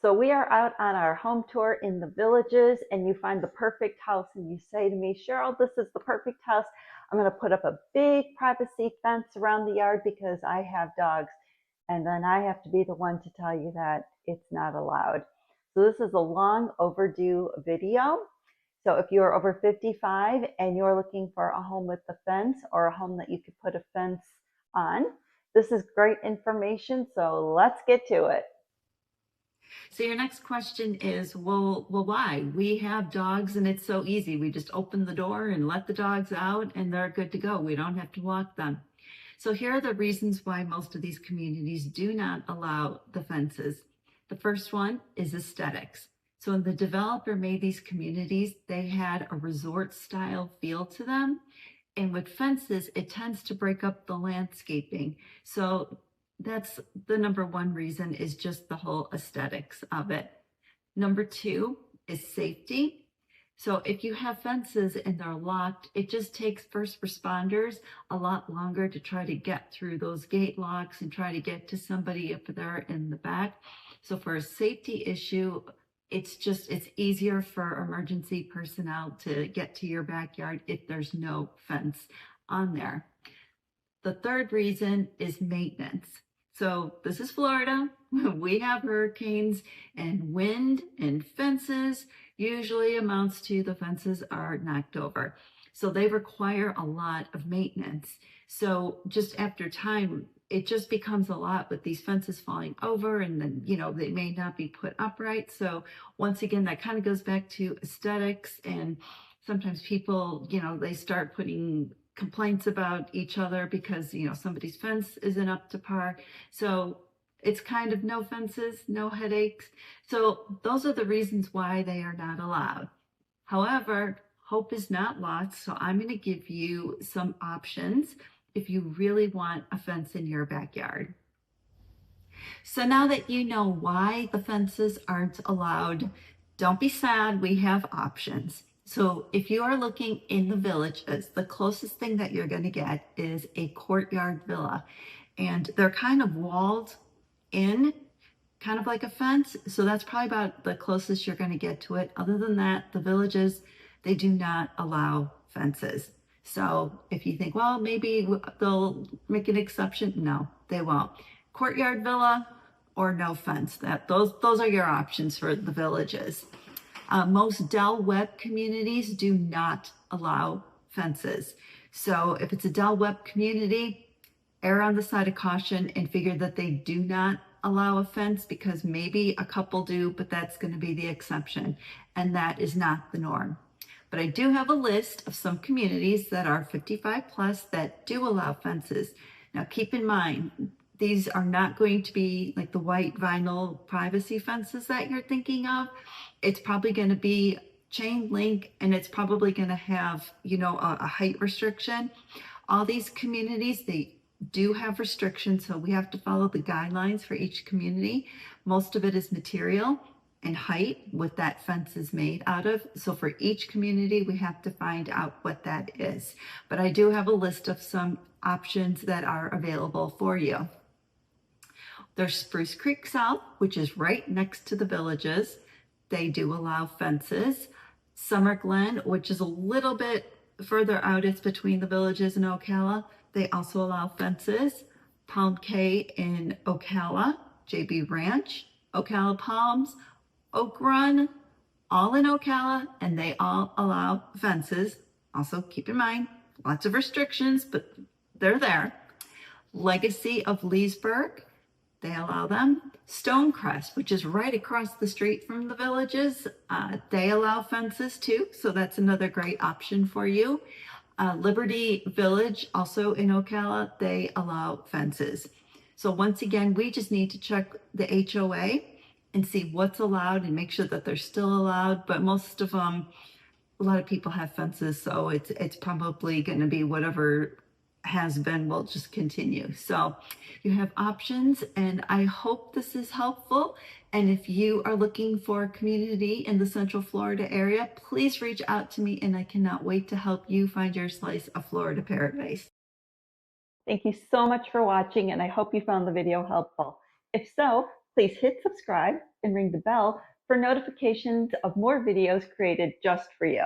So we are out on our home tour in the Villages, and you find the perfect house and you say to me, Cheryl, this is the perfect house. I'm going to put up a big privacy fence around the yard because I have dogs. And then I have to be the one to tell you that it's not allowed. So this is a long overdue video. So if you're over 55 and you're looking for a home with a fence or a home that you could put a fence on, this is great information. So let's get to it. So your next question is, well, why? We have dogs and it's so easy. We just open the door and let the dogs out and they're good to go. We don't have to walk them. So here are the reasons why most of these communities do not allow the fences. The first one is aesthetics. So when the developer made these communities, they had a resort style feel to them. And with fences, it tends to break up the landscaping. So that's the number one reason, is just the whole aesthetics of it. Number two is safety. So if you have fences and they're locked, it just takes first responders a lot longer to try to get through those gate locks and try to get to somebody up there in the back. So for a safety issue, it's easier for emergency personnel to get to your backyard if there's no fence on there. The third reason is maintenance. So this is Florida. We have hurricanes and wind, and fences usually amounts to the fences are knocked over. So they require a lot of maintenance. So just after time, it just becomes a lot with these fences falling over, and then, they may not be put upright. So once again, that kind of goes back to aesthetics, and sometimes people, they start putting complaints about each other because, somebody's fence isn't up to par. So it's kind of no fences, no headaches. So those are the reasons why they are not allowed. However, hope is not lost. So I'm going to give you some options if you really want a fence in your backyard. So now that you know why the fences aren't allowed, don't be sad, we have options. So if you are looking in the Villages, the closest thing that you're going to get is a courtyard villa. And they're kind of walled in, kind of like a fence. So that's probably about the closest you're going to get to it. Other than that, the Villages, they do not allow fences. So if you think, well, maybe they'll make an exception, no, they won't. Courtyard villa or no fence. Those are your options for the Villages. Most Del Webb communities do not allow fences. So if it's a Del Webb community, err on the side of caution and figure that they do not allow a fence, because maybe a couple do, but that's going to be the exception, and that is not the norm. But I do have a list of some communities that are 55 plus that do allow fences. Now keep in mind, these are not going to be like the white vinyl privacy fences that you're thinking of. It's probably going to be chain link, and it's probably going to have, a height restriction. All these communities, they do have restrictions, so we have to follow the guidelines for each community. Most of it is material and height, what that fence is made out of. So for each community, we have to find out what that is. But I do have a list of some options that are available for you. There's Spruce Creek South, which is right next to the Villages. They do allow fences. Summer Glen, which is a little bit further out, it's between the Villages and Ocala. They also allow fences. Palm Cay in Ocala, JB Ranch, Ocala Palms, Oak Run, all in Ocala, and they all allow fences. Also keep in mind, lots of restrictions, but they're there. Legacy of Leesburg, they allow them. Stonecrest, which is right across the street from the Villages, they allow fences too, so that's another great option for you. Liberty Village, also in Ocala, they allow fences. So once again, we just need to check the HOA and see what's allowed and make sure that they're still allowed. But most of them, a lot of people have fences, so it's probably going to be whatever has been will just continue. So you have options, and I hope this is helpful. And if you are looking for a community in the Central Florida area, please reach out to me, and I cannot wait to help you find your slice of Florida paradise. Thank you so much for watching, and I hope you found the video helpful. If so, Please hit subscribe and ring the bell for notifications of more videos created just for you.